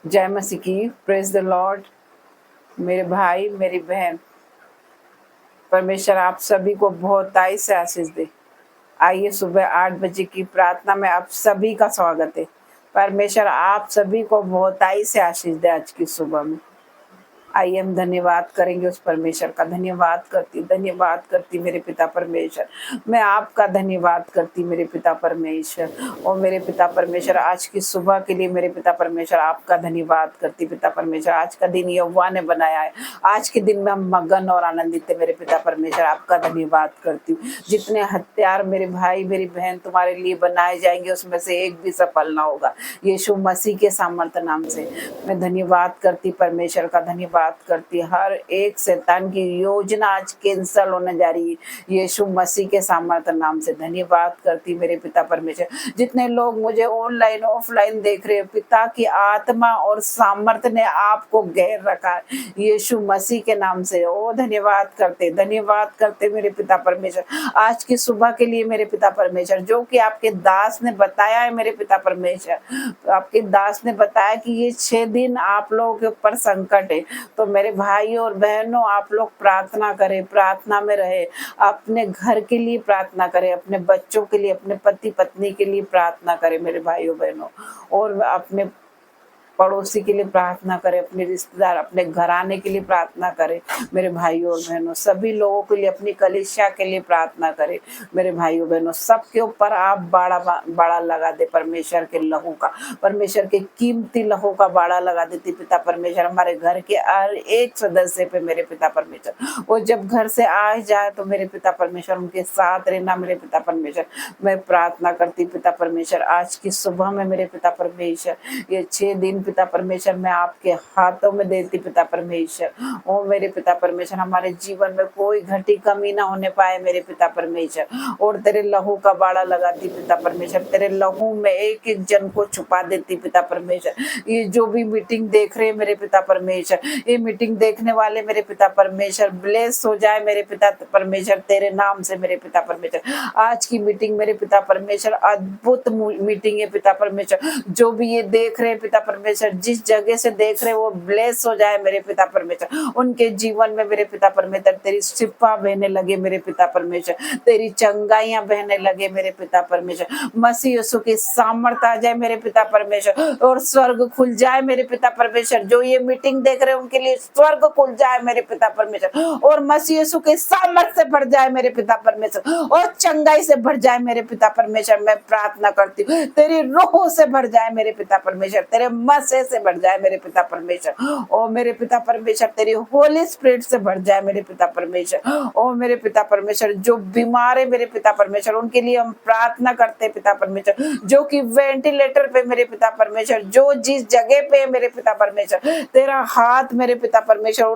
जय मसीह की। Praise the Lord. मेरे भाई मेरी बहन, परमेश्वर आप सभी को बहुताई से आशीष दे। आइए, सुबह 8 बजे की प्रार्थना में आप सभी का स्वागत है। परमेश्वर आप सभी को बहुताई से आशीष दे आज की सुबह में। आइए हम धन्यवाद करेंगे उस परमेश्वर का। धन्यवाद करती मेरे पिता परमेश्वर। मैं आपका धन्यवाद करती मेरे पिता परमेश्वर। और मेरे पिता परमेश्वर, आज की सुबह के लिए मेरे पिता परमेश्वर आपका धन्यवाद करती। पिता परमेश्वर, आज का दिन यहोवा ने बनाया है। आज के दिन में हम मगन और आनंदित है। मेरे पिता परमेश्वर आपका धन्यवाद करती हूँ। जितने हथियार मेरे भाई मेरी बहन तुम्हारे लिए बनाए जाएंगे, उसमें से एक भी सफल ना होगा। यीशु मसीह के सामर्थ्य नाम से मैं धन्यवाद करती, परमेश्वर का धन्यवाद करती। हर एक शैतान की योजना आज कैंसल होने जा रही है। यीशु मसीह के सामर्थ्य नाम से धन्यवाद करती मेरे पिता परमेश्वर। जितने लोग मुझे ऑनलाइन ऑफलाइन देख रहे हैं, पिता की आत्मा और सामर्थ्य ने आपको घेर रखा है यीशु मसीह के नाम से। ओ धन्यवाद करते मेरे पिता परमेश्वर आज की सुबह के लिए मेरे पिता परमेश्वर, जो कि आपके दास ने बताया है मेरे पिता परमेश्वर। आपके दास ने बताया कि ये 6 दिन आप लोगों के ऊपर संकट है। तो मेरे भाइयों और बहनों, आप लोग प्रार्थना करें, प्रार्थना में रहे। अपने घर के लिए प्रार्थना करें, अपने बच्चों के लिए, अपने पति पत्नी के लिए प्रार्थना करें मेरे भाइयों बहनों। और अपने पड़ोसी के लिए प्रार्थना करें, अपने रिश्तेदार, अपने घराने के लिए प्रार्थना करें मेरे भाइयों और बहनों। सभी लोगों के लिए, अपनी कलीसिया के लिए प्रार्थना करें मेरे भाइयों बहनों। सबके ऊपर आप बाड़ा लगा दे परमेश्वर के लहू का, परमेश्वर के कीमती लहू का बाड़ा लगा देती पिता परमेश्वर। हमारे घर के हर एक सदस्य पे मेरे पिता परमेश्वर, वो जब घर से आ जाए तो मेरे पिता परमेश्वर उनके साथ रहना मेरे पिता परमेश्वर। मैं प्रार्थना करती पिता परमेश्वर, आज की सुबह में मेरे पिता परमेश्वर, ये 6 दिन पिता परमेश्वर मैं आपके हाथों में देती पिता परमेश्वर। ओ मेरे पिता परमेश्वर, हमारे जीवन में कोई घटी कमी ना होने पाए मेरे पिता परमेश्वर। और तेरे लहू का बाड़ा लगाती पिता परमेश्वर, तेरे लहू में एक एक जन को छुपा देती पिता परमेश्वर। ये जो भी मीटिंग देख रहे मेरे पिता परमेश्वर, ये मीटिंग देखने वाले मेरे पिता परमेश्वर ब्लेस हो जाए मेरे पिता परमेश्वर तेरे नाम से मेरे पिता परमेश्वर। आज की मीटिंग मेरे पिता परमेश्वर अद्भुत मीटिंग है पिता परमेश्वर। जो भी ये देख रहे हैं पिता परमेश्वर, जिस जगह से देख रहे वो ब्लेस हो जाए मेरे पिता परमेश्वर। उनके जीवन में मेरे पिता परमेश्वर तेरी शिफा बहने लगे मेरे पिता परमेश्वर, तेरी चंगाइयां बहने लगे मेरे पिता परमेश्वर। मसीह यीशु की सामर्थ आ जाए मेरे पिता परमेश्वर, और स्वर्ग खुल जाए मेरे पिता परमेश्वर। जो ये मीटिंग देख रहे हैं उनके लिए स्वर्ग खुल जाए मेरे पिता परमेश्वर, और मसीह यीशु के सामर्थ से भर जाए मेरे पिता परमेश्वर, और चंगाई से भर जाए मेरे पिता परमेश्वर। मैं प्रार्थना करती हूँ तेरी रूह से भर जाए मेरे पिता परमेश्वर, तेरे मसे से भर जाए मेरे पिता परमेश्वर। ओ मेरे पिता परमेश्वर, तेरी होली स्पिरिट से भर जाए मेरे पिता परमेश्वर। ओ मेरे पिता परमेश्वर, जो बीमार है मेरे पिता परमेश्वर, उनके लिए हम प्रार्थना करते हैं पिता परमेश्वर। जो कि वेंटिलेटर पे मेरे पिता परमेश्वर, जो जिस जगह पे मेरे पिता परमेश्वर, तेरा हाथ मेरे पिता परमेश्वर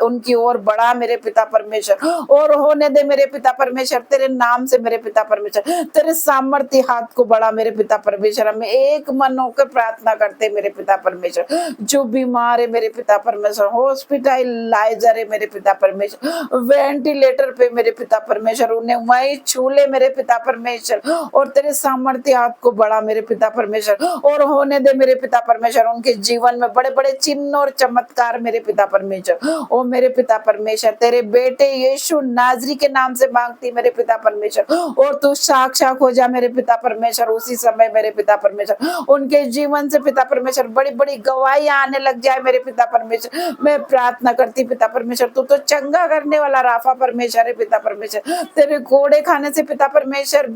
उनकी ओर बढ़ा मेरे पिता परमेश्वर, और होने दे मेरे पिता परमेश्वर तेरे नाम से मेरे पिता परमेश्वर। तेरे सामर्थ्य हाथ को बढ़ा मेरे पिता परमेश्वर। हम एक मन होकर प्रार्थना करते मेरे पिता परमेश्वर। जो बीमार है मेरे पिता परमेश्वर, हॉस्पिटलाइजर है मेरे पिता परमेश्वर, वेंटिलेटर पे मेरे पिता परमेश्वर, उन्हें वही छू ले मेरे पिता परमेश्वर, और तेरे सामर्थ्य हाथ को बढ़ा मेरे पिता परमेश्वर, और होने दे मेरे पिता परमेश्वर उनके जीवन में बड़े बड़े चिन्ह और चमत्कार मेरे पिता परमेश्वर। ओ मेरे पिता परमेश्वर, तेरे बेटे यीशु नाजरी के नाम से मांगती मेरे पिता परमेश्वर, और तू साक्षात हो जा मेरे पिता परमेश्वर। उसी समय मेरे पिता परमेश्वर उनके जीवन से पिता परमेश्वर बड़ी बड़ी गवाहियां आने लग जाए मेरे पिता परमेश्वर। मैं प्रार्थना करती पिता परमेश्वर, तू तो चंगा करने वाला राफा परमेश्वर है पिता परमेश्वर। तेरे घोड़े खाने से पिता परमेश्वर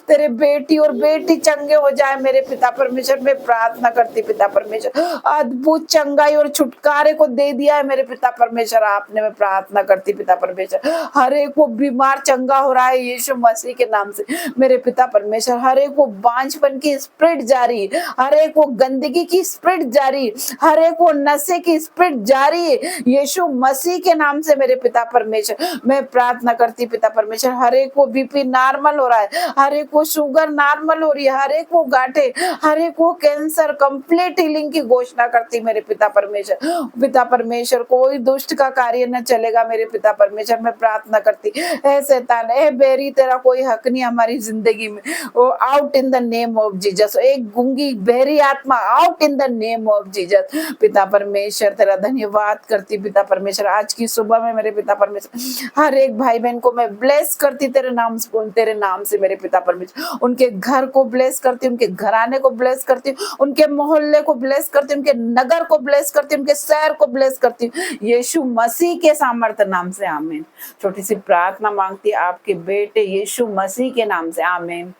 तेरे बेटी और बेटी चंगे हो जाए मेरे पिता परमेश्वर। मैं प्रार्थना करती पिता परमेश्वर, अद्भुत चंगाई और छुटकारे को दे दिया है मेरे पिता परमेश्वर आपने। मैं प्रार्थना करती पिता परमेश्वर, हर एक वो बीमार चंगा हो रहा है यीशु मसीह के नाम से मेरे पिता परमेश्वर। हर एक वो बांझपन की स्पिरिट जारी, हर एक वो गंदगी की स्पिरिट जारी, हर एक वो नशे की स्पिरिट जारी यीशु मसीह के नाम से मेरे पिता परमेश्वर। मैं प्रार्थना करती पिता परमेश्वर, हर एक वो बीपी नॉर्मल हो रहा है, हर एक वो शुगर नॉर्मल हो रही है, हर एक वो गांठे, हर एक वो कैंसर कंप्लीट हीलिंग की घोषणा करती मेरे पिता परमेश्वर। पिता परमेश्वर, कोई दुष्ट का कार्य न चलेगा मेरे पिता परमेश्वर। मैं प्रार्थना करती, ए शैतान, ए बेरी, तेरा कोई हक नहीं हमारी जिंदगी में। Out in the name of Jesus. एक गूंगी बहरी आत्मा out in the name of Jesus. पिता परमेश्वर तेरा धन्यवाद करती पिता परमेश्वर, आज की सुबह में मेरे पिता परमेश्वर हर एक भाई बहन को मैं ब्लेस करती तेरे नाम से मेरे पिता परमेश्वर। उनके घर को ब्लेस करती, उनके घराने को ब्लेस करती, उनके मोहल्ले को ब्लेस करती, उनके नगर को ब्लेस करती, उनके शहर को ब्लेस करती, यीशु मसीह के सामर्थ्य नाम से आमीन। छोटी सी प्रार्थना मांगती आपके बेटे यीशु मसीह के नाम से, आमीन।